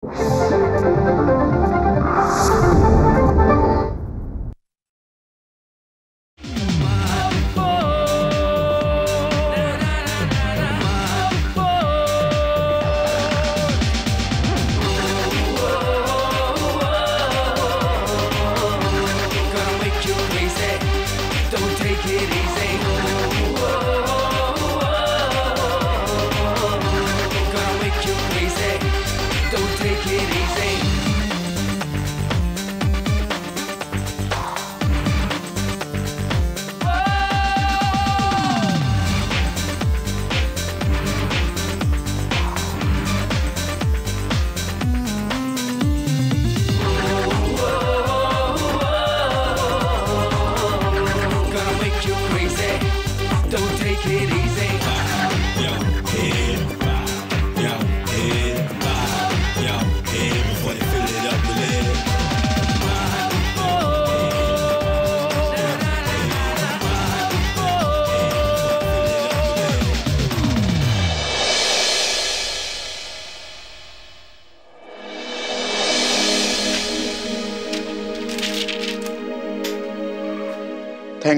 Thank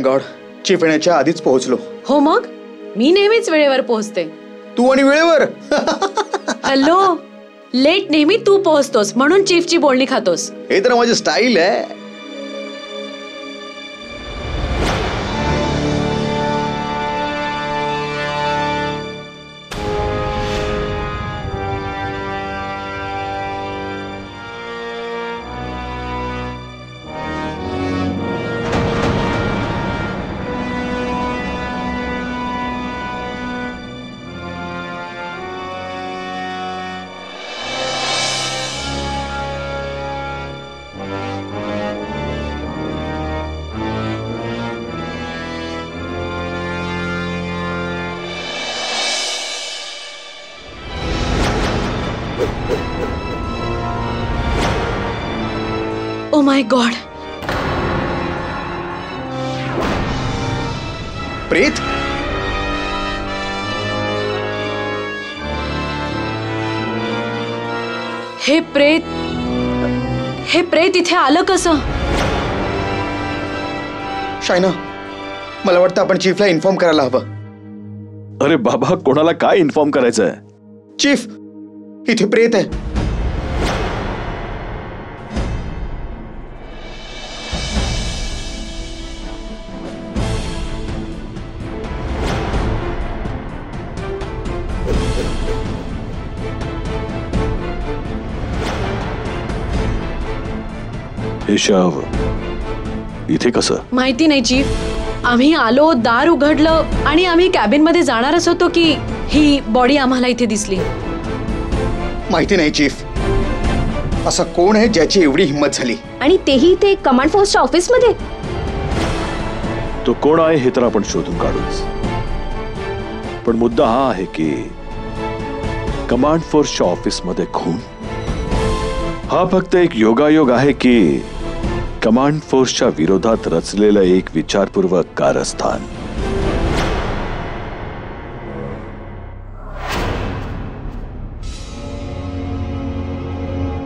God, chief येण्याच्या आधीच पोहोचलो. हो मग मी नेहमीच वेळेवर पोहोचते. तू आणि वेळेवर? हॅलो, लेट नेहमी तू पोहोचतोस म्हणून चीफची बोलणी खातोस. हे तर माझी स्टाईल आहे. ओ माय गॉड, प्रीत, हे प्रेत इथे आलं कसं? शायना, मला वाटतं आपण चीफला इन्फॉर्म करायला हवं. अरे बाबा, कोणाला काय इन्फॉर्म करायचंय? चीफ, इथे प्रेत आहे. हे शव इथे कसं? माहिती नाही चीफ. आम्ही आलो, दार उघडलं आणि आम्ही कॅबिन मध्ये जाणारच होतो की ही बॉडी आम्हाला इथे दिसली. माहिती नाही चीफ, असं कोण आहे ज्याची एवढी हिंमत झाली? आणि तेही ते कमांड फोर्सच्या ऑफिस मध्ये. तो कोण आहे हे तर आपण शोधून काढूच, पण मुद्दा हा आहे की कमांड फोर्सच्या ऑफिस मध्ये खून हा फक्त एक योगायोग आहे की कमांड फोर्सच्या विरोधात रचलेलं एक विचारपूर्वक कारस्थान.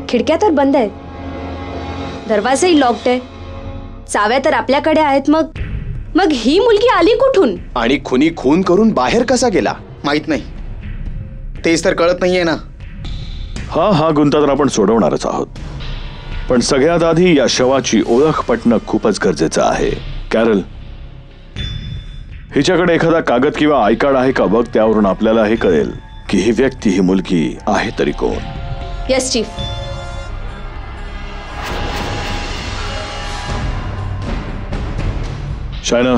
खिडक्या तर बंद आहेत, दरवाजाही लॉक्ड आहे, चाव्या तर आपल्याकडे आहेत. मग ही मुलगी आली कुठून? आणि खुनी खून करून बाहेर कसा गेला माहित नाही. तेच तर कळत नाहीये ना. हा गुंता तर आपण सोडवणारच आहोत, पण सगळ्यात आधी या शवाची ओळख पटणं खूपच गरजेचं आहे. कॅरल, हिच्याकडे एखादा कागद किंवा आय कार्ड आहे का बघ. त्यावरून आपल्याला हे कळेल की ही व्यक्ती, ही मुलगी आहे तरी कोण. Yes chief. शायना,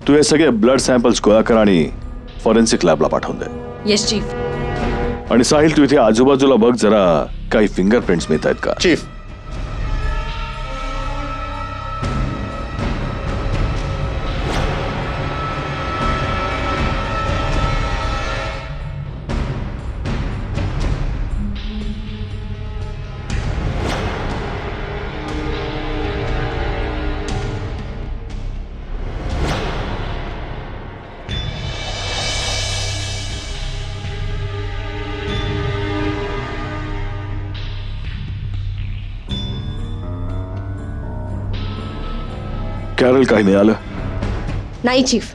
तू हे सगळे ब्लड सॅम्पल्स गोळा कर आणि फॉरेन्सिक लॅबला पाठवून दे. Yes chief. आणि साहिल, तू इथे आजूबाजूला बघ जरा, काही फिंगरप्रिंट्स मिळत आहेत का? चीफ, कॅरल, काही मिळालं? नाही चीफ,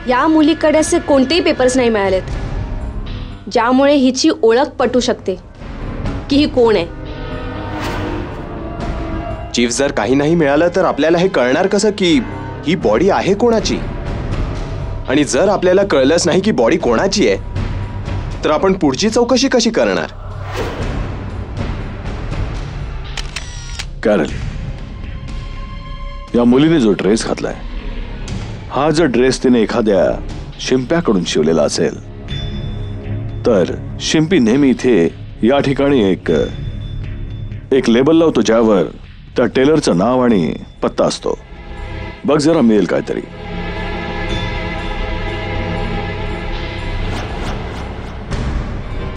या मुलीकडे असे कोणतेही पेपर्स नाही मिळालेत ज्यामुळे हिची ओळख पटू शकते की ही कोण आहे. चीफ, जर काही नाही मिळालं तर आपल्याला हे कळणार कसं की ही बॉडी आहे कोणाची? आणि जर आपल्याला कळलंच नाही की बॉडी कोणाची आहे तर आपण पुढची चौकशी कशी करणार? कॅरल, या मुलीने जो ड्रेस घातलाय, हा जर ड्रेस तिने एखाद्या शिंप्याकडून शिवलेला असेल तर शिंपी नेहमी इथे या ठिकाणी एक लेबल लावतो ज्यावर त्या टेलरचं नाव आणि पत्ता असतो. बघ जरा मिळेल काहीतरी.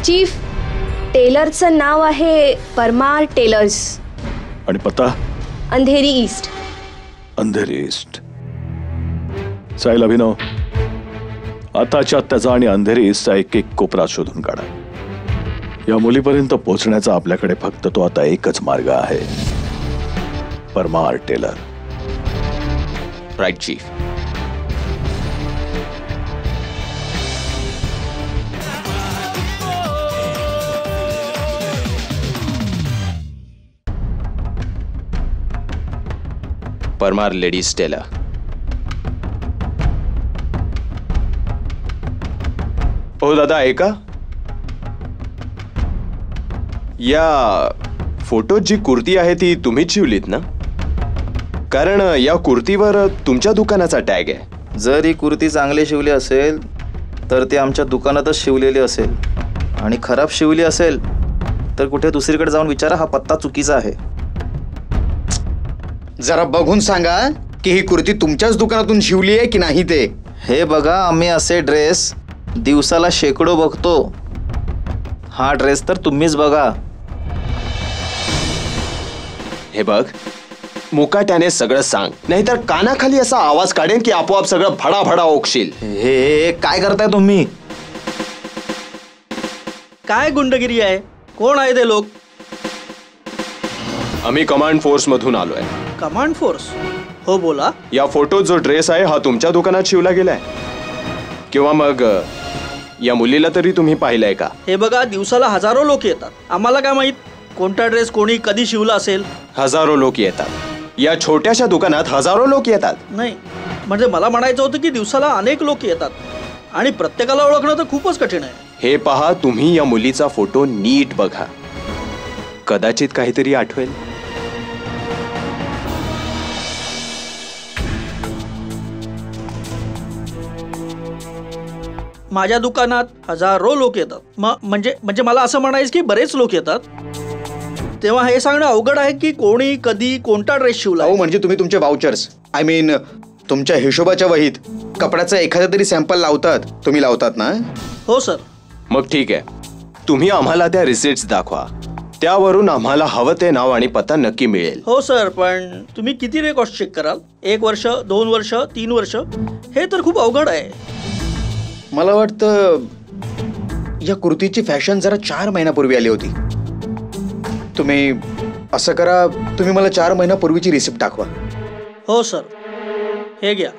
चीफ, टेलरचं नाव आहे परमार टेलर्स आणि पत्ता अंधेरी ईस्ट. अंधेरी ईस्ट. साहिल, अभिनव, आताच्या त्याचा आणि अंधेरी ईस्टचा एक कोपरा शोधून काढा. या मुलीपर्यंत पोहोचण्याचा आपल्याकडे फक्त तो आता एकच मार्ग आहे, Parmar tailor. Right chief. Parmar ladies tailor. हो दादा, ऐका, या फोटोत जी कुर्ती आहे ती तुम्हीच शिवलीत ना? कारण या कुर्तीवर तुमच्या दुकानाचा टॅग आहे. जर ही कुर्ती चांगली शिवली असेल तर ती आमच्या दुकानातच शिवलेली असेल, आणि खराब शिवली असेल तर कुठे दुसरीकडे जाऊन विचारा, हा पत्ता चुकीचा आहे. जरा बघून सांगा की ही कुर्ती तुमच्याच दुकानातून शिवली आहे की नाही ते. हे बघा, आम्ही असे ड्रेस दिवसाला शेकडो बघतो. हा ड्रेस तर तुम्हीच बघा. हे बघ, मुकाट्याने सगळं सांग, नाहीतर कानाखाली असा आवाज काढेन की आपोआप सगळं भडाभडा ओकशील. हे काय करताय तुम्ही? काय गुंडगिरी आहे? कोण आहे ते लोक? आम्ही कमांड फोर्स मधून आलोय. Command force? हो, बोला. या फोटोत जो ड्रेस आहे हा तुमच्या दुकानात शिवला गेलाय किंवा मग या मुलीला तरी तुम्ही पाहिलंय का? हे बघा, दिवसाला हजारो लोक येतात. आम्हाला काय माहित कोणता ड्रेस कोणी कधी शिवला असेल? हजारो लोक येतात. या छोट्याशा दुकानात हजारो लोक येतात. नाही, म्हणजे मला म्हणायचं होतं की दिवसाला अनेक लोक येतात आणि प्रत्येकाला ओळखणं तर खूपच कठीण आहे. हे पहा, तुम्ही या मुलीचा फोटो नीट बघा, कदाचित काहीतरी आठवेल. माझ्या दुकानात हजारो लोक येतात. म्हणजे मला असं म्हणायचं की बरेच लोक येतात. तेव्हा हे सांगणं अवघड आहे की कोणी कधी कोणता ड्रेस शिवला. हो, म्हणजे तुम्ही तुमचे वाउचर्स, आय मीन तुमच्या हिशोबाच्या वहीत कपड्याचा एखादा तरी सॅम्पल लावतात, तुम्ही लावतात ना? हो सर. मग ठीक आहे, तुम्ही आम्हाला त्या रिसिट्स दाखवा, त्यावरून आम्हाला हवं ते नाव आणि पत्ता नक्की मिळेल. हो सर, पण तुम्ही किती रेकॉर्ड चेक कराल? 1 वर्ष, 2 वर्ष, 3 वर्ष? हे तर खूप अवघड आहे. मला वाटतं या कुर्तीची फॅशन जरा 4 महिन्यापूर्वी आली होती. तुम्ही असं करा, तुम्ही मला 4 महिन्यापूर्वीची रिसिप्ट दाखवा. हो सर, हे घ्या.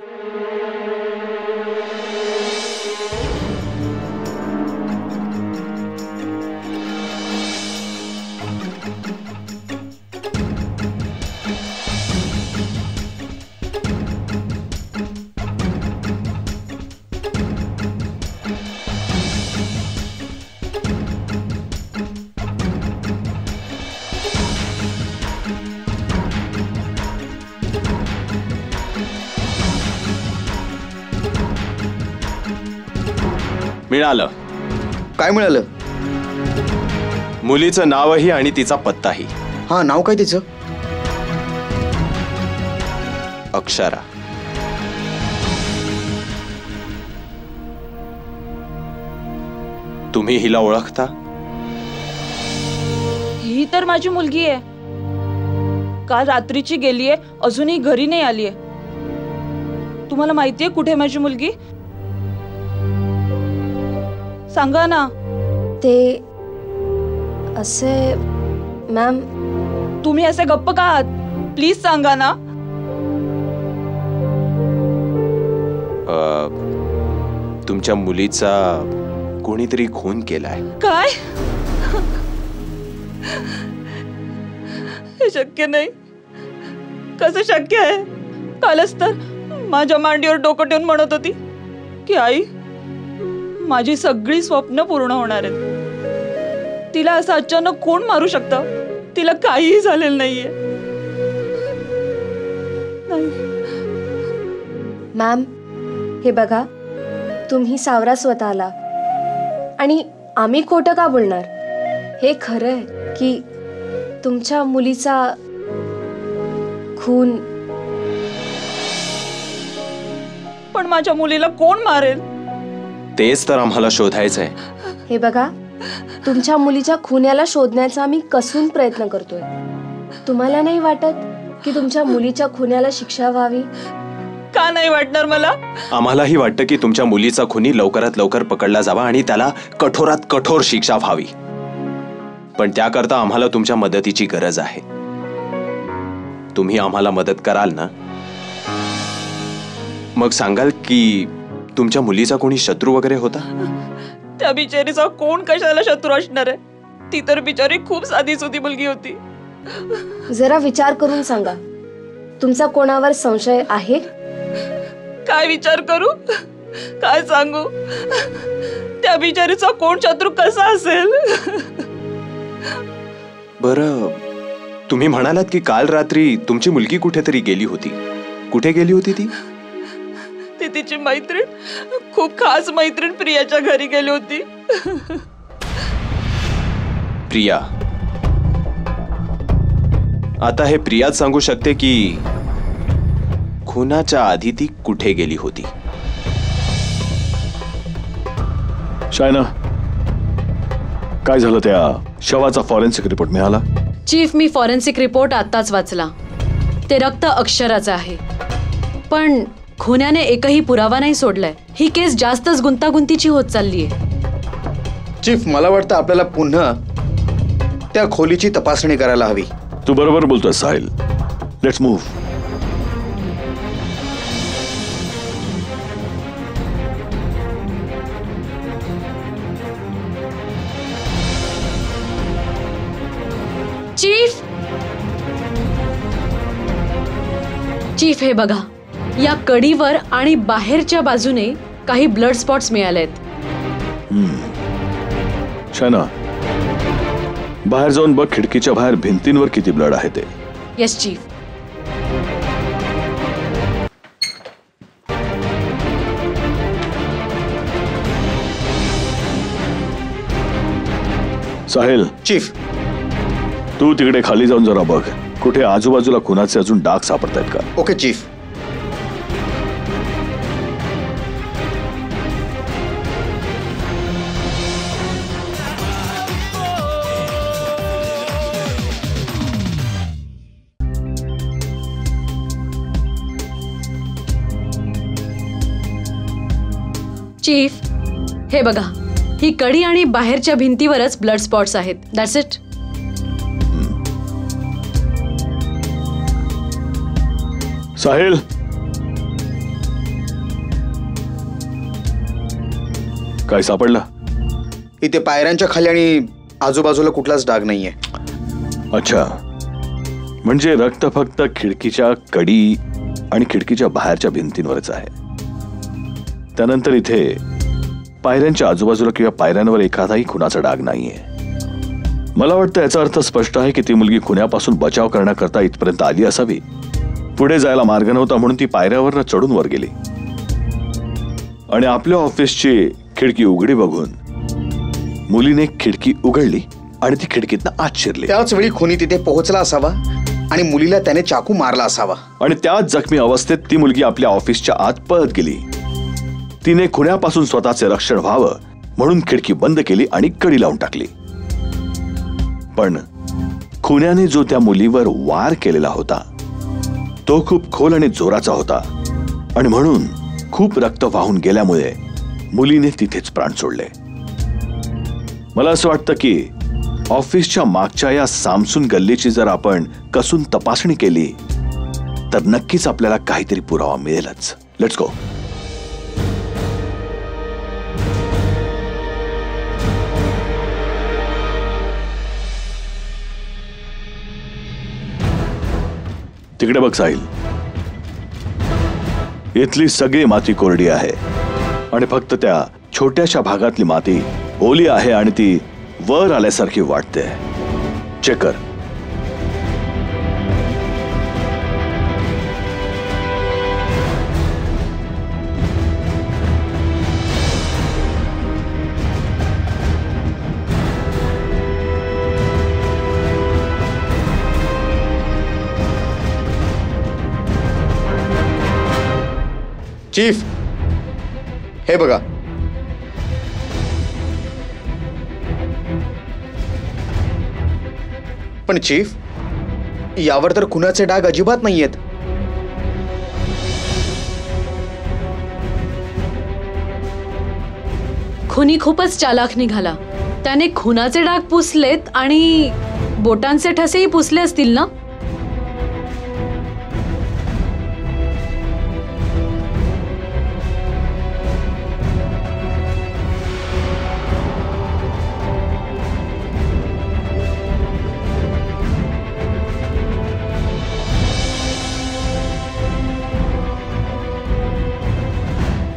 मिळालं. काय मिळालं? मुलीचं नावही आणि तिचा पत्ताही. हा, नाव काय तिचं? अक्षरा. तुम्ही हिला ओळखता? ही तर माझी मुलगी आहे. काल रात्रीची गेलीये, अजूनही घरी नाही आलीये. तुम्हाला माहितीये कुठे माझी मुलगी? सांगा ना. ते असे मॅम. तुम्ही असे गप्प का आहात? प्लीज सांगा ना. तुमच्या मुलीचा कोणीतरी खून केलाय. काय? हे शक्य नाही. कसं शक्य आहे? कालच तर माझ्या मांडीवर डोकं ठेवून म्हणत होती की आई, माझी सगळी स्वप्न पूर्ण होणार आहेत. तिला असं अचानक कोण मारू शकतं? तिला काहीही झालेलं नाहीये. नाही. मॅम, हे बघा, तुम्ही सावरा स्वतःला, आणि आम्ही खोटं का बोलणार? हे खरं आहे की तुमच्या मुलीचा खून. पण माझ्या मुलीला कोण मारेल? तेच तर आम्हाला शोधायचंय. हे बघा, तुमच्या मुलीच्या खुन्याला शोधण्याचा आम्ही कसून प्रयत्न करतोय. तुम्हाला नाही वाटत की तुमच्या मुलीच्या खुन्याला शिक्षा व्हावी? का नाही वाटणार मला? आम्हालाही वाटतं की तुमच्या मुलीचा खुनी लवकरात लवकर पकडला जावा आणि त्याला कठोरात कठोर शिक्षा व्हावी. पण त्याकरता आम्हाला तुमच्या मदतीची गरज आहे. तुम्ही आम्हाला मदत कराल ना? मग सांगाल की तुमच्या मुलीचा कोणी शत्रू वगैरे होता? त्या बिचारीचा कोण कशाला शत्रू असणार आहे? ती तर बिचारी खूप साधी सुधी मुलगी होती. जरा विचार करून सांगा, तुमचा कोणावर संशय आहे? काय विचार करू? काय सांगू? त्या बिचारीचा कोण शत्रू कसा असेल? बरं, तुम्ही म्हणालात की काल रात्री तुमची मुलगी कुठेतरी गेली होती. कुठे गेली होती ती? ती तिची मैत्रीण, खूप खास मैत्रीण प्रियाच्या घरी गेली होती. प्रिया. आता हे प्रियाच सांगू शकते की खुनाच्या आधी ती कुठे गेली होती. शायना, काय झालं? त्या शवाचा फॉरेन्सिक रिपोर्ट मिळाला? चीफ, मी फॉरेन्सिक रिपोर्ट आत्ताच वाचला. ते रक्त अक्षराचं आहे, पण खुन्याने एकही पुरावा नाही सोडलाय. ही केस जास्तच गुंतागुंतीची होत चाललीये. चीफ, मला वाटतं आपल्याला पुन्हा त्या खोलीची तपासणी करायला हवी. तू बरोबर बोलतोय Sahil. Let's move. Chief, chief, हे बघा, या कडीवर आणि बाहेरच्या बाजूने काही ब्लड स्पॉट्स मिळालेत. शायना, बाहेर जाऊन बघ खिडकीच्या बाहेर भिंतींवर किती ब्लड आहे ते. Yes chief. साहिल, चीफ, तू तिकडे खाली जाऊन जरा बघ, कुठे आजूबाजूला खुनाचे अजून डाग सापडतायत का. Okay chief. चीफ, हे बघा, ही कडी आणि बाहेरच्या भिंतीवरच ब्लड स्पॉट्स आहेत. That's it. साहिल, काय सापडलं? इथे पायऱ्यांच्या खाली आणि आजूबाजूला कुठलाच डाग नाहीये. अच्छा, म्हणजे रक्त फक्त खिडकीच्या कडी आणि खिडकीच्या बाहेरच्या भिंतींवरच आहे. त्यानंतर इथे पायऱ्यांच्या आजूबाजूला किंवा पायऱ्यांवर एखादाही खुनाचा डाग नाहीये. मला वाटतं याचा अर्थ स्पष्ट आहे की ती मुलगी खुन्यापासून बचाव करण्याकरता इथपर्यंत आली असावी. पुढे जायला मार्ग नव्हता म्हणून ती पायऱ्यावरनं चढून वर गेली आणि आपल्या ऑफिसची खिडकी उघडी बघून मुलीने खिडकी उघडली आणि ती खिडकीतनं आत शिरली. त्याच वेळी खुनी तिथे पोहोचला असावा आणि मुलीला त्याने चाकू मारला असावा. आणि त्याच जखमी अवस्थेत ती मुलगी आपल्या ऑफिसच्या आत पळत गेली. तिने खुन्यापासून स्वतःचे रक्षण व्हावं म्हणून खिडकी बंद केली आणि कडी लावून टाकली. पण खुन्याने जो त्या मुलीवर वार केलेला होता तो खूप खोल आणि जोराचा होता आणि म्हणून खूप रक्त वाहून गेल्यामुळे मुलीने तिथेच प्राण सोडले. मला असं वाटतं की ऑफिसच्या मागच्या या सामसून गल्लीची जर आपण कसून तपासणी केली तर नक्कीच आपल्याला काहीतरी पुरावा मिळेलच. Let's go. तिकडे बघ साहिल, इथली सगळी माती कोरडी आहे आणि फक्त त्या छोट्याशा भागातली माती ओली आहे आणि ती वर आल्यासारखी वाटते. चेक कर. चीफ, हे बघा. पण चीफ, यावर तर खुनाचे डाग अजिबात नाहीयेत. खुनी खूपच चालाक निघाला. त्याने खुनाचे डाग पुसलेत आणि बोटांचे ठसेही पुसले असतील ना.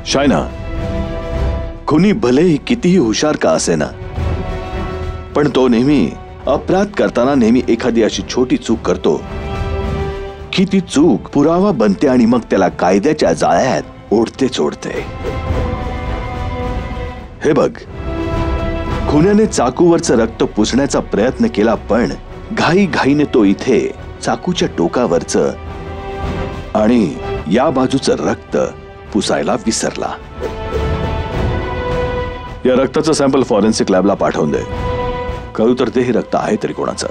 शायना, खुनी भलेही कितीही हुशार का असेना, पण तो नेहमी अपराध करताना नेहमी एखादी अशी छोटी चूक करतो की ती चूक पुरावा बनते आणि मग त्याला कायद्याच्या जाळ्यात ओढतेच ओढते. हे बघ, खुन्याने चाकूवरचं रक्त पुसण्याचा प्रयत्न केला, पण घाईघाईने तो इथे चाकूच्या टोकावरचं आणि या बाजूचं रक्त पुसायला विसरला. या रक्ताचं सॅम्पल फॉरेन्सिक लॅबला पाठवून दे. कळू तर ते हे रक्त आहे तरी कोणाचं.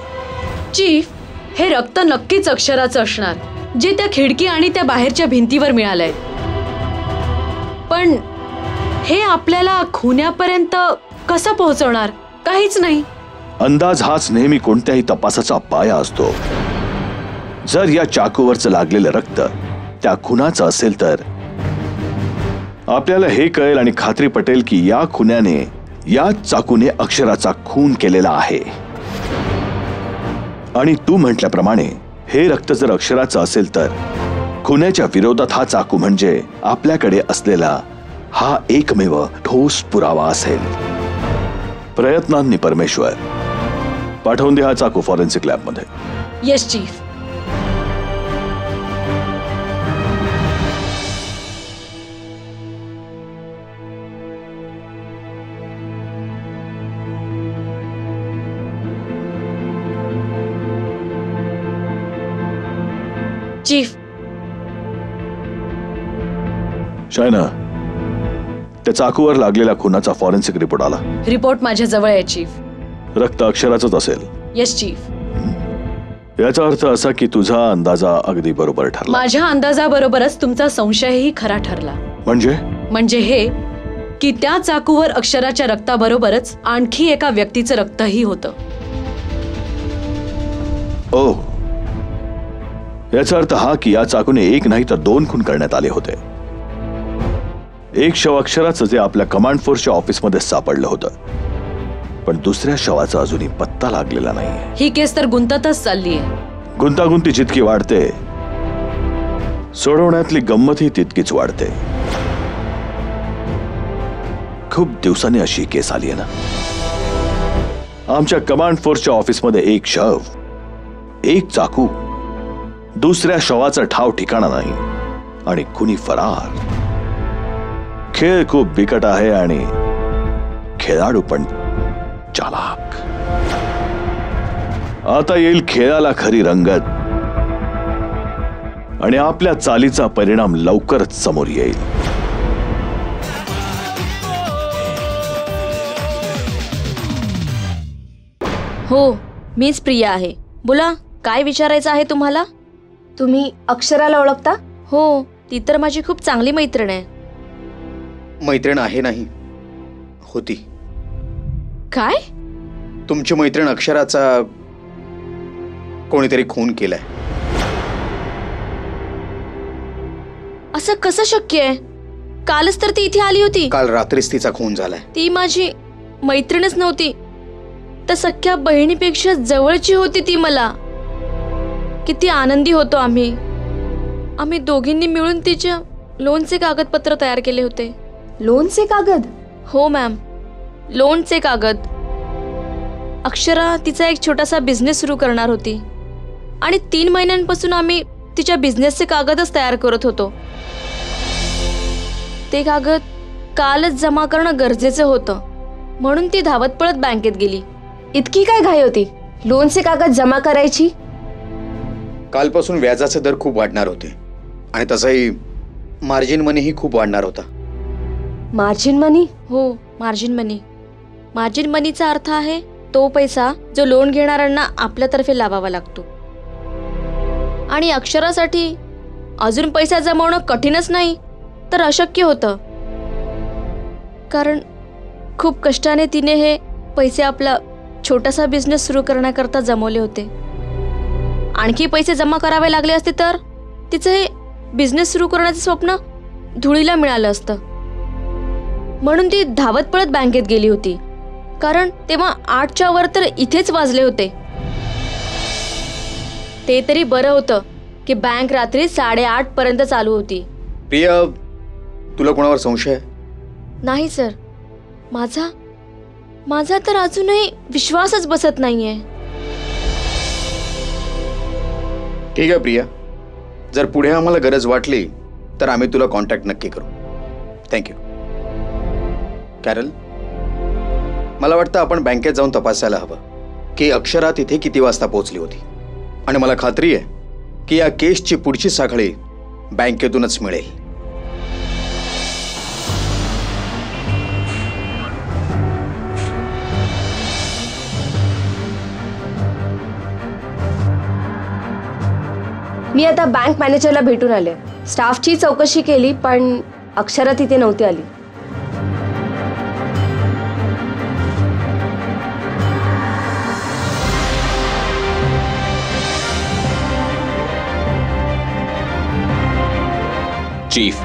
चीफ, हे रक्त नक्कीच अक्षराचं असणार, जे त्या खिडकी आणि त्या बाहेरच्या भिंतीवर मिळालंय. पण हे आपल्याला खुन्यापर्यंत कसं पोहोचवणार? काहीच नाही. अंदाज हाच नेहमी कोणत्याही तपासाचा पाया असतो. जर या चाकूवरचं लागलेलं रक्त त्या खुनाचं असेल तर आपल्याला हे कळेल आणि खात्री पटेल की या खुन्याने या चाकूने अक्षराचा खून केलेला आहे. आणि तू म्हटल्याप्रमाणे हे रक्त जर अक्षराचं असेल तर खुन्याच्या विरोधात हा चाकू म्हणजे आपल्याकडे असलेला हा एकमेव ठोस पुरावा असेल. प्रयत्नांनी परमेश्वर. पाठवून दे हा चाकू फॉरेन्सिक लॅबमध्ये. Yes chief. चीफ. शायना, त्या चाकूवर लागलेल्या खुनाचा फॉरेन्सिक रिपोर्ट आला. रिपोर्ट माझ्या जवळ आहे चीफ. रक्त अक्षराचंच असेल. Yes chief. याचा अर्थ असा की तुझा अंदाजा अगदी बरोबर ठरला. माझ्या अंदाजाबरोबरच तुमचा संशयही खरा ठरला. म्हणजे हे की त्या चाकूवर अक्षराच्या रक्ताबरोबरच आणखी एका व्यक्तीचं रक्तही होतं. ओ, याचा अर्थ हा की या चाकूने एक नाही तर 2 खून करण्यात आले होते. एक शव अक्षराचं जे आपल्या कमांड फोर्सच्या ऑफिसमध्ये सापडलं होतं, पण दुसऱ्या शवाचा अजूनही पत्ता लागलेला नाही. ही केस तर गुंततच चाललीये. गुंतागुंती जितकी वाढते, सोडवण्यातली गंमतही तितकीच वाढते. खूप दिवसांनी अशी केस आली आहे ना. आमच्या कमांड फोर्सच्या ऑफिसमध्ये एक शव, एक चाकू, दुसऱ्या शवाचा ठाव ठिकाणा नाही आणि खुनी फरार. खेळ खूप बिकट आहे आणि खेळाडू पण चालाक. आता येईल खेळाला खरी रंगत आणि आपल्या चालीचा परिणाम लवकरच समोर येईल. हो, मीच प्रिया आहे. बोला, काय विचारायचं आहे तुम्हाला? तुम्ही अक्षराला ओळखता? हो, ती तर माझी खूप चांगली मैत्रीण आहे. मैत्रीण आहे नाही, होती. काय? तुमची मैत्रीण अक्षराचा कोणीतरी खून केलाय. असं कसं शक्य आहे? कालच तर ती इथे आली होती. काल रात्रीच तिचा खून झालाय. ती माझी मैत्रीणच नव्हती, तर सख्या बहिणीपेक्षा जवळची होती ती. मला किती आनंदी होतो आम्ही. आम्ही दोघींनी मिळून तिच्या लोनचे कागदपत्र तयार केले होते. लोनचे कागद? हो मॅम, लोनचे कागद. अक्षरा तिचा एक छोटासा बिझनेस सुरू करणार होती आणि 3 महिन्यांपासून आम्ही तिच्या बिझनेसचे कागदच तयार करत होतो. ते कागद कालच जमा करणं गरजेचं होतं, म्हणून ती धावत पळत बँकेत गेली. इतकी काय घाई होती लोनचे कागद जमा करायची? कालपासून व्याजाचे दर खूप वाढणार होते आणि तसंही मार्जिन मनीही खूप वाढणार होता. मार्जिन मनी? हो, मार्जिन मनी. मार्जिन मनीचा अर्थ आहे तो पैसा जो लोन घेणाऱ्यांना आपल्यातर्फे लावावा लागतो. आणि अक्षरासाठी अजून पैसा जमवणं कठीणच नाही तर अशक्य होतं, कारण खूप कष्टाने तिने हे पैसे आपला छोटासा बिझनेस सुरू करण्याकरता जमवले होते. आणखी पैसे जमा करावे लागले असते तर तिचं हे बिझनेस सुरू करण्याचं स्वप्न धुळीला मिळालं असतं. म्हणून ती धावत पळत बँकेत गेली होती, कारण तेव्हा 8च्या वर तर इथेच वाजले होते. ते तरी बरं होतं की बँक रात्री 8:30 पर्यंत चालू होती. प्रिया, तुला कोणावर संशय आहे? नाही सर, माझा तर अजूनही विश्वासच बसत नाहीये. ठीक आहे प्रिया, जर पुढे आम्हाला गरज वाटली तर आम्ही तुला कॉन्टॅक्ट नक्की करू. थँक्यू. कॅरल, मला वाटतं आपण बँकेत जाऊन तपासायला हवं की अक्षरा तिथे किती वाजता पोहोचली होती. आणि मला खात्री आहे की या केसची पुढची साखळी बँकेतूनच मिळेल. मी आता बँक मॅनेजरला भेटून आले. स्टाफची चौकशी केली पण अक्षरा तिथे नव्हती आली. चीफ,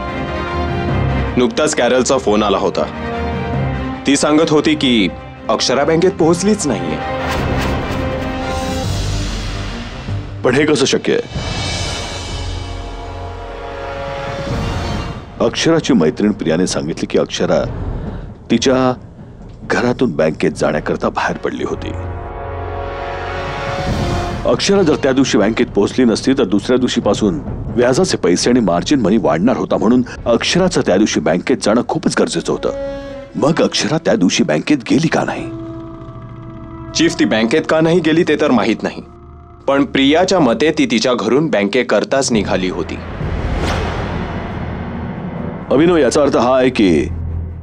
नुकताच कॅरलचा फोन आला होता. ती सांगत होती की अक्षरा बँकेत पोहोचलीच नाहीये. पण हे कसं शक्य आहे? अक्षराची मैत्रीण प्रियाने सांगितले की अक्षरा तिच्या घरातून बँकेत जाण्याकरता बाहेर पडली होती. अक्षरा जर त्या दिवशी बँकेत पोहोचली नसती तर दुसऱ्या दिवशीपासून व्याजाचे पैसे आणि मार्जिन मनी वाढणार होता, म्हणून अक्षराचं त्या दिवशी बँकेत जाणं खूपच गरजेचं होतं. मग अक्षरा त्या दिवशी बँकेत गेली का नाही? चीफ, ती बँकेत का नाही गेली ते तर माहीत नाही, पण प्रियाच्या मते ती तिच्या घरून बँकेकरताच निघाली होती. अभिनव, याचा अर्थ हा आहे की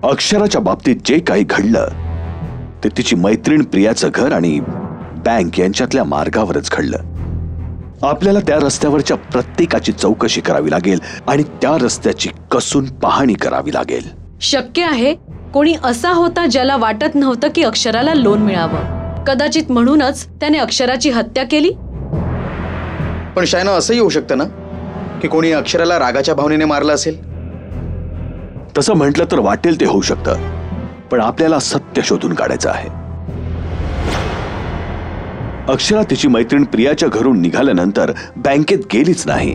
अक्षराच्या बाबतीत जे काही घडलं ते तिची मैत्रीण प्रियाचं घर आणि बँक यांच्यातल्या मार्गावरच घडलं. आपल्याला त्या रस्त्यावरच्या प्रत्येकाची चौकशी करावी लागेल आणि त्या रस्त्याची कसून पाहणी करावी लागेल. शक्य आहे कोणी असा होता ज्याला वाटत नव्हतं की अक्षराला लोन मिळावं. कदाचित म्हणूनच त्याने अक्षराची हत्या केली. पण शायना असंही होऊ शकतं ना की कोणी अक्षराला रागाच्या भावनेने मारलं असेल. तसं म्हटलं तर वाटेल ते होऊ शकतं, पण आपल्याला सत्य शोधून काढायचं आहे. अक्षरा तिची मैत्रीण प्रियाच्या घरून निघाल्यानंतर बँकेत गेलीच नाही.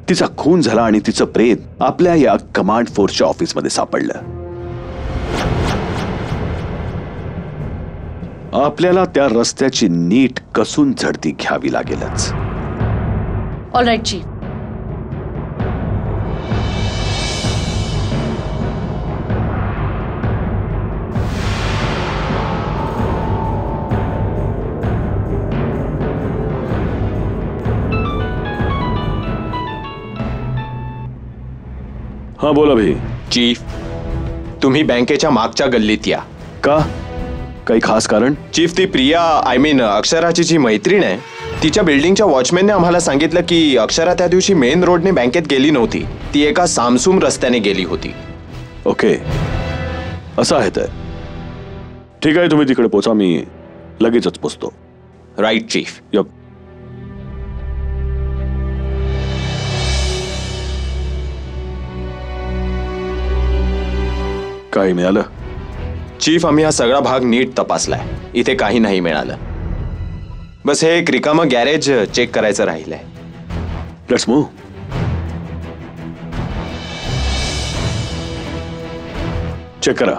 तिचा खून झाला आणि तिचं प्रेत आपल्या या कमांड फोर्सच्या ऑफिसमध्ये सापडलं. आपल्याला त्या रस्त्याची नीट कसून झडती घ्यावी लागेलच. All right chief. हा बोला भाई. चीफ, तुम्ही बँकेच्या मागच्या गल्लीत या. का? काही खास कारण? चीफ, ती प्रिया अक्षराची जी मैत्रीण आहे तिच्या बिल्डिंगच्या वॉचमॅनने आम्हाला सांगितलं की अक्षरा त्या दिवशी मेन रोडने बँकेत गेली नव्हती. ती एका सामसूम रस्त्याने गेली होती. ओके, असं आहे तर ठीक आहे, तुम्ही तिकडे पोचा, मी लगेचच पोचतो. Right chief. यप. काही मिळालं? चीफ, आम्ही हा सगळा भाग नीट तपासलाय. इथे काही नाही मिळालं. बस हे एक रिकामं गॅरेज चेक करायचं राहिलंय. Let's move. चेक करा.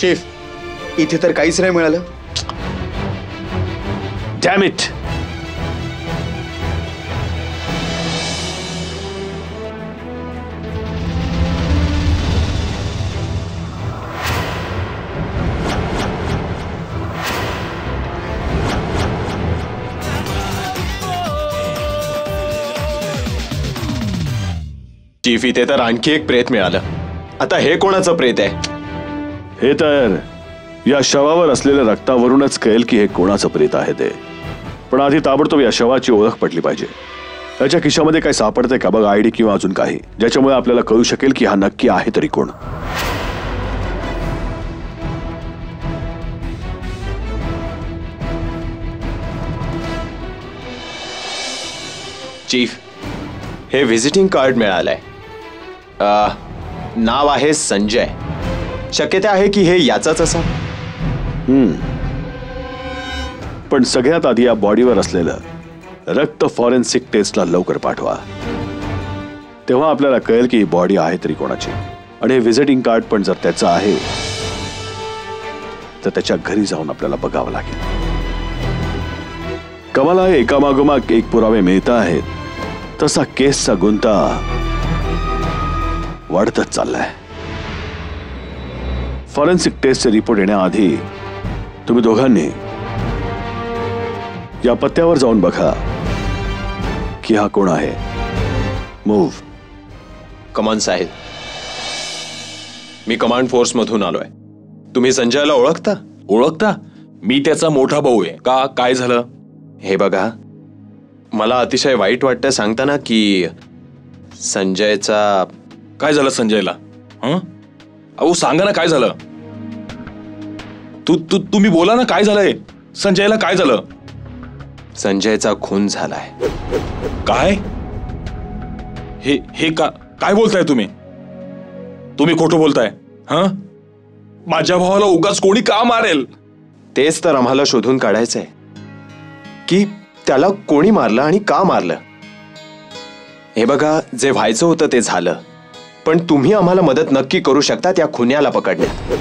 चीफ, इथे तर काहीच नाही मिळालं. Dam it. चीफ, इथे तर आणखी एक प्रेत मिळालं. आता हे कोणाचं प्रेत आहे? हे तर या शवावर असलेल्या रक्तावरूनच कळेल की हे कोणाचं प्रेत आहे ते. पण आधी ताबडतोब या शवाची ओळख पटली पाहिजे. त्याच्या खिशामध्ये काही सापडतंय का बघ, आयडी किंवा अजून काही, ज्याच्यामुळे आपल्याला कळू शकेल की हा नक्की आहे तरी कोण. चीफ, हे व्हिजिटिंग कार्ड मिळालंय. नाव आहे संजय. शक्यता आहे की हे याचाच असा. पण सगळ्यात आधी या बॉडीवर असलेलं रक्त फॉरेन्सिक टेस्टला लवकर पाठवा. तेव्हा आपल्याला कळेल की ही बॉडी आहे तरी कोणाची. आणि हे व्हिजिटिंग कार्ड पण जर त्याचं आहे तर त्याच्या घरी जाऊन आपल्याला बघावं लागेल. कमाला एकामागोमाग एक पुरावे मिळत आहेत, तसा केसचा गुंता वाढतच चाललाय. फॉरेन्सिक टेस्टचे रिपोर्ट येण्याआधी तुम्ही दोघांनी या पत्त्यावर जाऊन बघा की हा कोण आहे. मूव्ह. कमान साहेब, मी कमांड फोर्स मधून आलोय. तुम्ही संजयला ओळखता? ओळखता? मी त्याचा मोठा भाऊ आहे. का, काय झालं? हे बघा, मला अतिशय वाईट वाटतं सांगताना की संजयचा. काय झालं संजयला? अहो सांगा ना, काय झालं? तुम्ही बोला ना, काय झालंय? संजयला काय झालं? संजयचा खून झालाय. काय? हे काय बोलताय तुम्ही? तुम्ही खोटं बोलताय. माझ्या भावाला उगाच कोणी का मारेल? तेच तर आम्हाला शोधून काढायचंय की त्याला कोणी मारलं आणि का मारलं. हे बघा, जे व्हायचं होतं ते झालं, पण तुम्ही आम्हाला मदत नक्की करू शकता त्या खुन्याला पकडण्यात.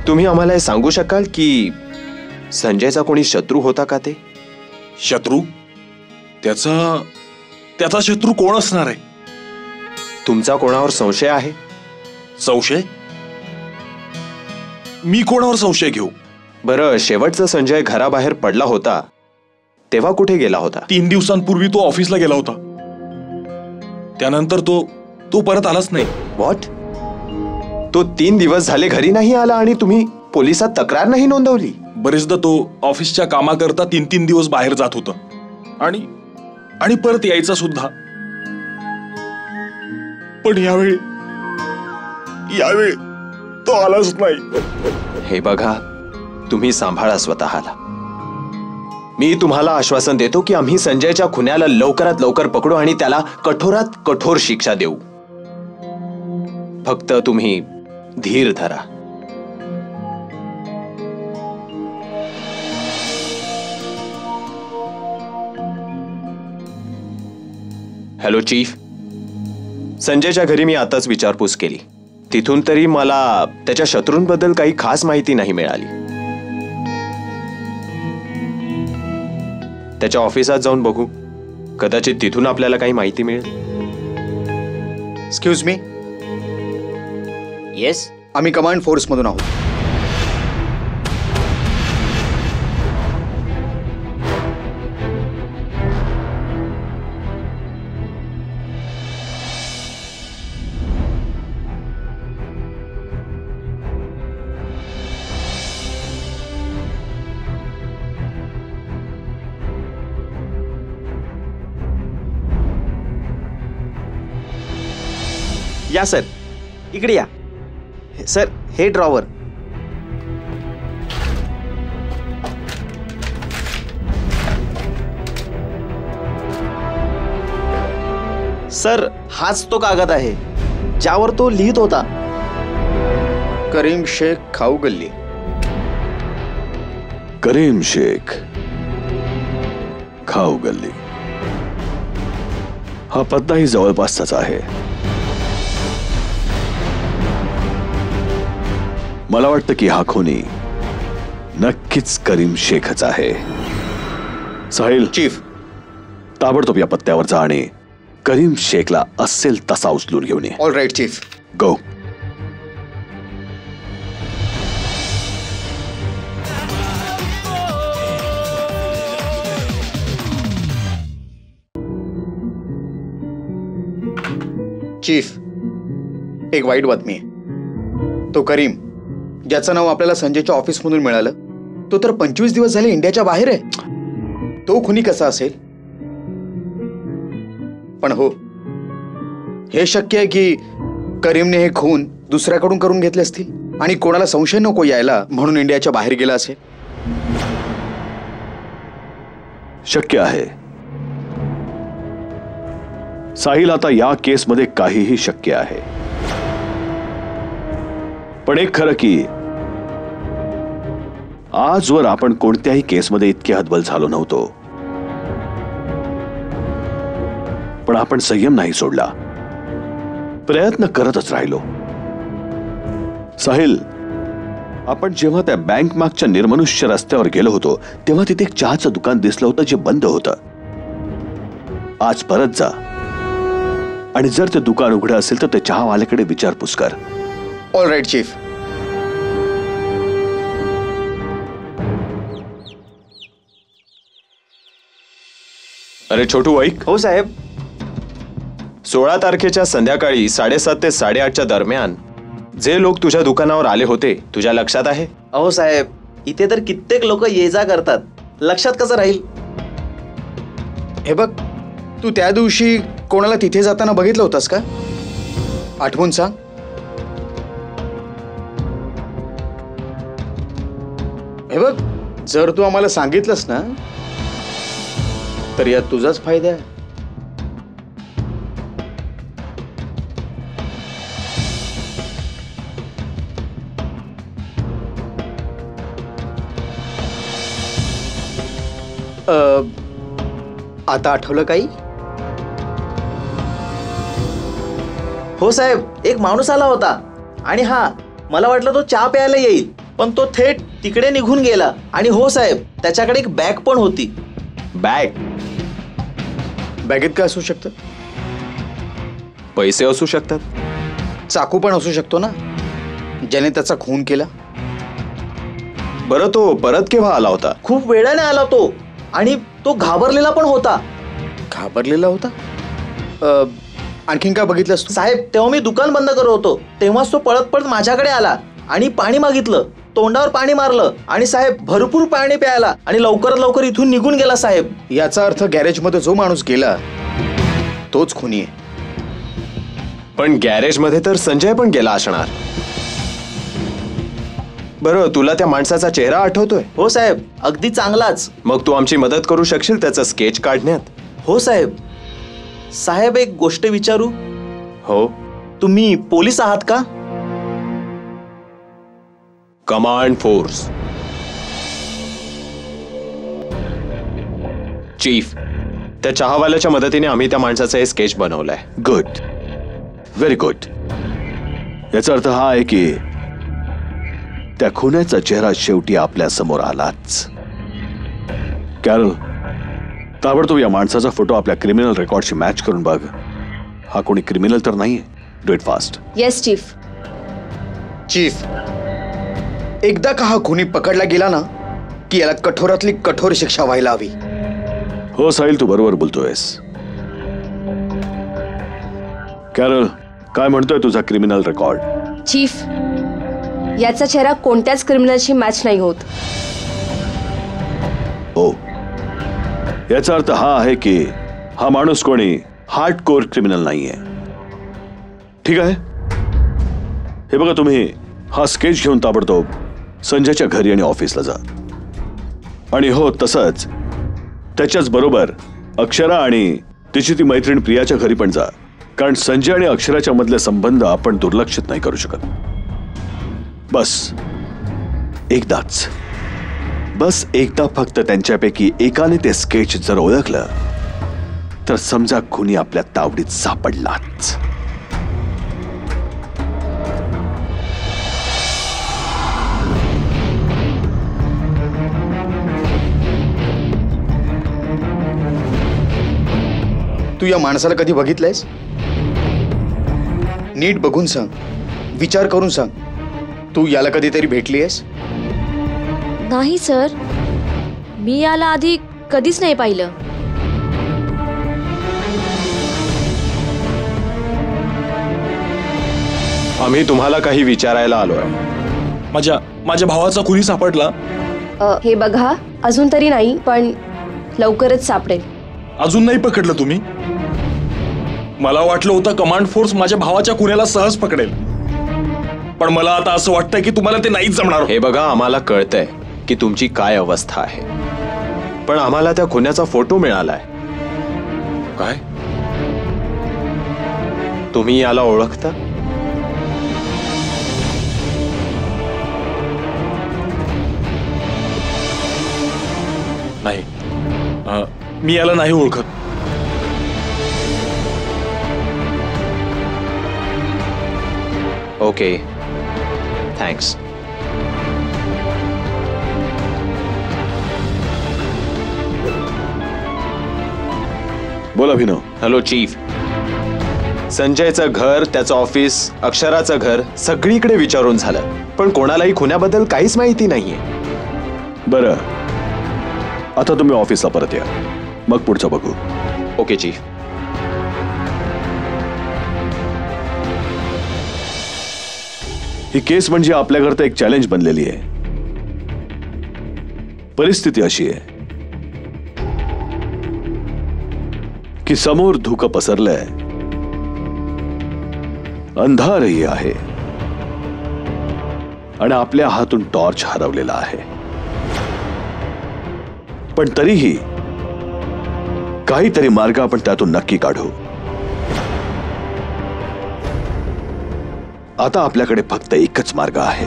तुम्ही आम्हाला हे सांगू शकाल की संजयचा कोणी शत्रू होता का? ते शत्रू? त्याचा शत्रू कोण असणार आहे? तुमचा कोणावर संशय आहे? संशय? मी कोणावर संशय घेऊ? बरं, शेवटचा संजय घराबाहेर पडला होता तेव्हा कुठे गेला होता? 3 दिवसांपूर्वी तो ऑफिसला गेला होता. त्यानंतर तो परत आलाच नाही. व्हॉट? तो 3 दिवस झाले घरी नाही आला आणि तुम्ही पोलिसात तक्रार नाही नोंदवली? बरेचदा तो ऑफिसच्या कामाकरता 3-3 दिवस बाहेर जात होता आणि परत यायचा सुद्धा. पण यावेळी तो आलाच नाही. हे बघा, तुम्ही सांभाळा स्वतःला. मी तुम्हाला आश्वासन देतो की आम्ही संजयच्या खुन्याला लवकरात लवकर पकडू आणि त्याला कठोरात कठोर शिक्षा देऊ. फक्त तुम्ही धीर धरा. हॅलो चीफ, संजयच्या घरी मी आताच विचारपूस केली. तिथून तरी मला त्याच्या शत्रूंबद्दल काही खास माहिती नाही मिळाली. त्याच्या ऑफिसात जाऊन बघू, कदाचित तिथून आपल्याला काही माहिती मिळेल. Excuse me. येस, आम्ही कमांड फोर्स मधून आहोत. या सर, इकडे या सर. हे ड्रॉवर. सर, हाच तो कागद आहे ज्यावर तो लिहित होता. करीम शेख, खाऊ गल्ली. करीम शेख, खाऊ गल्ली. हा पत्ताही जवळपासचाच आहे. मला वाटतं की हा खुनी नक्कीच करीम शेखच आहे. साहिल, चीफ. ताबडतोब या पत्त्यावर जा आणि करीम शेखला असेल तसा उचलून घेऊन ये. All right chief. Go. Chief, एक वाईट बातमी आहे. तो करीम, ज्याचं नाव आपल्याला संजयच्या ऑफिसमधून मिळालं, तो तर 25 दिवस झाले इंडियाच्या बाहेर आहे. तो खुनी कसा असेल? पण हो, हे शक्य आहे की करीमने हे खून दुसऱ्याकडून करून घेतले असतील आणि कोणाला संशय नको यायला म्हणून इंडियाच्या बाहेर गेला असेल. शक्य आहे साहिल. आता या केसमध्ये काहीही शक्य आहे. पण एक खरं की आजवर आपण कोणत्याही केसमध्ये इतके हतबल झालो नव्हतो. पण आपण संयम नाही सोडला, प्रयत्न करतच राहिलो. साहिल, आपण जेव्हा त्या बँक मागच्या निर्मनुष्य रस्त्यावर गेलो होतो तेव्हा तिथे एक चहाचं दुकान दिसलं होतं जे बंद होतं. आज परत जा आणि जर ते दुकान उघडं असेल तर ते चहावाल्याकडे विचारपूस कर. All right chief. अरे छोटू, ऐक. हो साहेब. 16 तारखेच्या संध्याकाळी 7:30 ते 8:30च्या दरम्यान जे लोक तुझ्या दुकानावर आले होते तुझ्या लक्षात आहे? अहो साहेब, इथे तर कित्येक लोक ये जा करतात, लक्षात कसं राहील? हे बघ, तू त्या दिवशी कोणाला तिथे जाताना बघितलं होतास का? आठवून सांग. हे बघ, जर तू आम्हाला सांगितलंस ना तर यात तुझाच फायदा आहे. आता आठवलं काही? हो साहेब, एक माणूस आला होता आणि हा, मला वाटलं तो चहा प्यायला येईल, पण तो थेट तिकडे निघून गेला. आणि हो साहेब, त्याच्याकडे एक बॅग पण होती. बॅग? बॅगेत काय असू शकतं? पैसे असू शकतात. चाकू पण असू शकतो ना, ज्याने त्याचा खून केला. बरं, तो परत केव्हा आला होता? खूप वेळाने आला तो आणि तो घाबरलेला पण होता. घाबरलेला होता? आणखीन काय बघितलंस तू? साहेब, तेव्हा मी दुकान बंद करत होतो, तेव्हाच तो पळत पळत माझ्याकडे आला आणि पाणी मागितलं, तोंडावर पाणी मारलं आणि साहेब भरपूर पाणी प्यायला आणि लवकरात लवकर इथून निघून गेला. साहेब, याचा अर्थ गॅरेजमध्ये जो माणूस गेला तोच खुनी आहे. पण गॅरेजमध्ये तर संजय पण गेला असणार. बरं, तुला त्या माणसाचा चेहरा आठवतोय? हो साहेब, अगदी चांगलाच. मग तू आमची मदत करू शकशील त्याचं स्केच काढण्यात? हो साहेब. साहेब, एक गोष्ट विचारू? हो. तुम्ही पोलीस आहात का? Command force. चीफ, त्या चहावाल्याच्या मदतीने आम्ही त्या माणसाचं हे स्केच बनवलंय. Good, very good. याचा अर्थ हा आहे की त्या खुन्याचा चेहरा शेवटी आपल्या समोर आलाच. कॅरल, ताबडतोब या माणसाचा फोटो आपल्या क्रिमिनल रेकॉर्डशी मॅच करून बघ. हा कोणी क्रिमिनल तर नाहीये. Do it fast. Yes chief. Chief, एकदा का हा खुनी पकडला गेला ना की याला कठोरातली कठोर शिक्षा व्हायला हवी. हो साहिल, तू बरोबर बोलतोयस. कॅरल, काय म्हणतोय तुझा क्रिमिनल रेकॉर्ड? चीफ, याचा चेहरा कोणत्याच क्रिमिनलशी मॅच नाही होत. हो, याचा अर्थ हा आहे की हा माणूस कोणी हार्डकोर क्रिमिनल नाहीये. ठीक आहे, हे बघा, तुम्ही हा स्केच घेऊन ताबडतोब संजयच्या घरी आणि ऑफिसला जा. आणि हो, तसंच त्याच्याच बरोबर अक्षरा आणि तिची ती मैत्रीण प्रियाच्या घरी पण जा, कारण संजय आणि अक्षराच्या मधले संबंध आपण दुर्लक्षित नाही करू शकत. बस एकदा फक्त त्यांच्यापैकी एकाने ते स्केच जर ओळखलं तर समजा खुनी आपल्या तावडीत सापडलाच. तू या माणसाला कधी बघितलंयस? नीट बघून सांग, विचार करून सांग. तू याला कधीतरी भेटली आहेस? नाही सर, मी याला आधी कधीच नाही पाहिलं. आम्ही तुम्हाला काही विचारायला आलोय. माझ्या भावाचा खुनी सापडला? हे बघा, अजून तरी नाही, पण लवकरच सापडेल. अजून नाही पकडलं तुम्ही? मला वाटलं होतं कमांड फोर्स माझ्या भावाच्या खुन्याला सहज पकडेल, पण मला आता असं वाटतंय की तुम्हाला ते नाहीच जमणार. हे बघा, आम्हाला कळतंय की तुमची काय अवस्था आहे, पण आम्हाला त्या खुन्याचा फोटो मिळालाय. काय? तुम्ही याला ओळखता? नाही, मी याला नाही ओळखत. Okay, thanks. बोल अभिनव. Hello chief. संजयचं घर, त्याचं ऑफिस, अक्षराचं घर सगळीकडे विचारून झालं, पण कोणालाही खुन्याबद्दल काहीच माहिती नाहीये. बरं, आता तुम्ही ऑफिसला परत या, मग पुढचं बघू. Okay chief. ही केस म्हणजे आपल्याकरता एक चॅलेंज बनलेली आहे. परिस्थिती अशी आहे की समोर धुकं पसरलंय, अंधारही आहे आणि आपल्या हातून टॉर्च हरवलेला आहे. पण तरीही काहीतरी मार्ग आपण त्यातून नक्की काढू. आता आपल्याकडे फक्त एकच मार्ग आहे.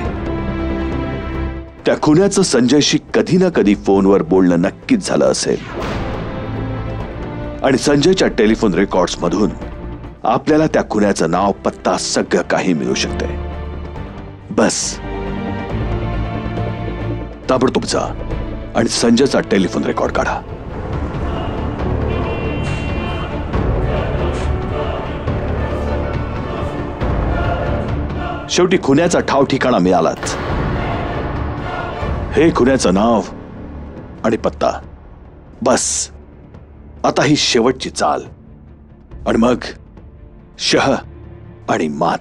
त्या खुन्याचं संजयशी कधी ना कधी फोनवर बोलणं नक्कीच झालं असेल आणि संजयच्या टेलिफोन रेकॉर्ड्स मधून आपल्याला त्या खुन्याचं नाव, पत्ता, सगळं काही मिळू शकते. बस ताबडतोब जा आणि संजयचा टेलिफोन रेकॉर्ड काढा. शेवटी खुन्याचा ठाव ठिकाणा मिळालाच. हे खुन्याचं नाव आणि पत्ता. बस आता ही शेवटची चाल आणि मग शह आणि मात.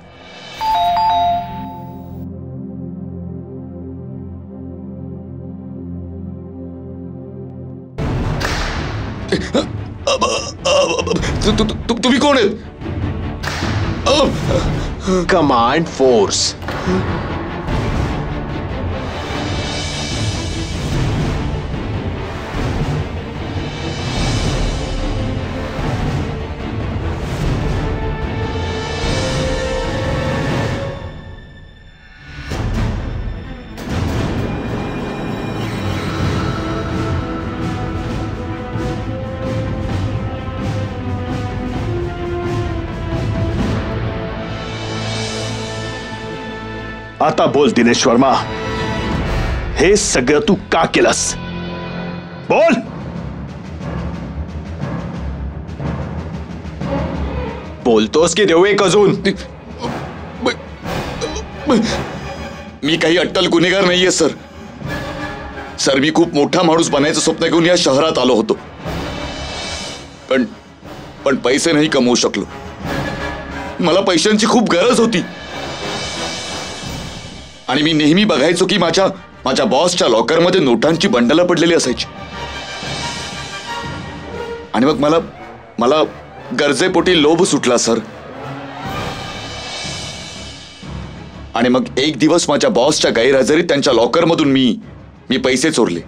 तुम्ही कोण आहेत? Command force. आता बोल दिनेश वर्मा, हे सगळं तू का केलंस? बोल. बोलतोस की देऊ एक अजून? मी काही अट्टल गुन्हेगार नाहीये सर. सर, मी खूप मोठा माणूस बनायचं स्वप्न घेऊन या शहरात आलो होतो, पण पैसे नाही कमवू शकलो. मला पैशांची खूप गरज होती आणि मी नेहमी बघायचो की माझ्या बॉसच्या लॉकरमध्ये नोटांची बंडलं पडलेली असायची. आणि मग मला गरजेपोटी लोभ सुटला सर. आणि मग एक दिवस माझ्या बॉसच्या गैरहजेरीत त्यांच्या लॉकरमधून मी पैसे चोरले.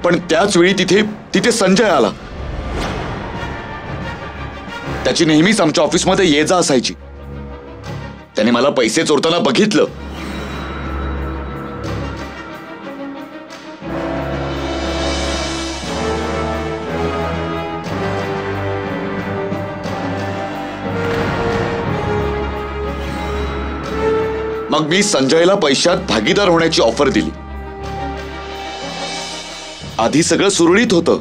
पण त्याच वेळी तिथे संजय आला. त्याची नेहमीच आमच्या ऑफिसमध्ये ये जा असायची. त्याने मला पैसे चोरताना बघितलं. मग मी संजयला पैशात भागीदार होण्याची ऑफर दिली. आधी सगळं सुरळीत होतं,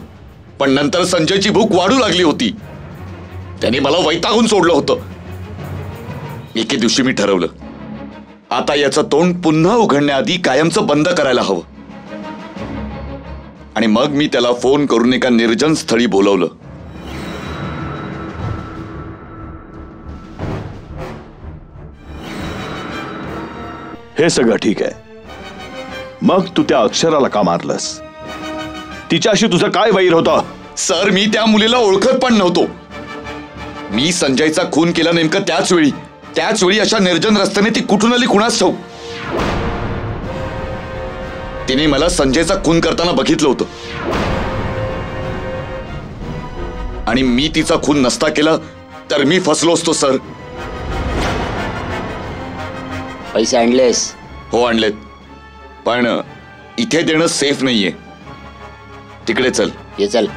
पण नंतर संजयची भूक वाढू लागली होती. त्याने मला वैतागून सोडलं होतं. एके दिवशी मी ठरवलं, आता याचं तोंड पुन्हा उघडण्याआधी कायमचं बंद करायला हवं. आणि मग मी त्याला फोन करून एका निर्जन स्थळी बोलवलं. हे सगळं ठीक आहे. मग तू त्या अक्षराला का मारलंस? तिच्याशी तुझं काय वैर होतं? सर, मी त्या मुलीला ओळखत पण नव्हतो. मी संजयचा खून केला नेमकं त्याच वेळी अशा निर्जन रस्त्याने ती कुठून आली कुणास ठाऊक. तिने मला संजयचा खून करताना बघितलं होतं. आणि मी तिचा खून नसता केला तर मी फसलो असतो सर. पैसे आणलेस? हो, आणलेत. पण इथे देणं सेफ नाहीये. तिकडे चल. ये चल.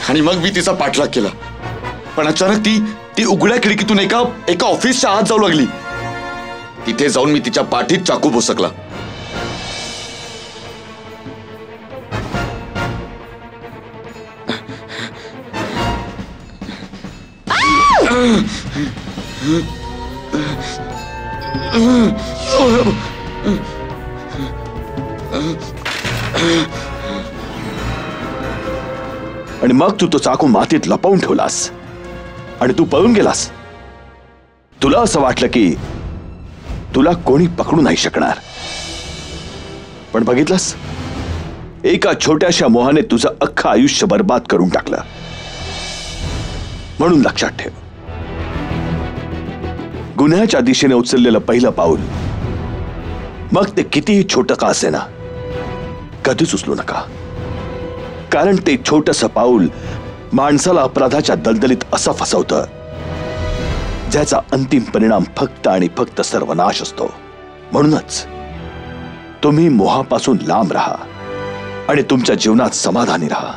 आणि मग मी तिचा पाठलाग केला. पण अचानक ती उघड्या खिडकीतून एका ऑफिसच्या आत जाऊ लागली. तिथे जाऊन मी तिच्या पाठीत चाकू भोसकला. आणि मग तू तो चाकू मातीत लपवून ठेवलास आणि तू पळून गेलास. तुला असं वाटलं की तुला कोणी पकडू नाही शकणार. पण बघितलंस, एका छोट्याशा मोहाने तुझं अख्खं आयुष्य बर्बाद करून टाकलं. म्हणून लक्षात ठेव, गुन्ह्याच्या दिशेने उचललेलं पहिलं पाऊल, मग ते कितीही छोटं का असेना, कधीच उचलू नका. कारण ते छोटंसं पाऊल माणसाला अपराधाच्या दलदलीत असं फसवतं ज्याचा अंतिम परिणाम फक्त आणि फक्त सर्वनाश असतो. म्हणूनच तुम्ही मोहापासून लांब राहा आणि तुमच्या जीवनात समाधानी राहा.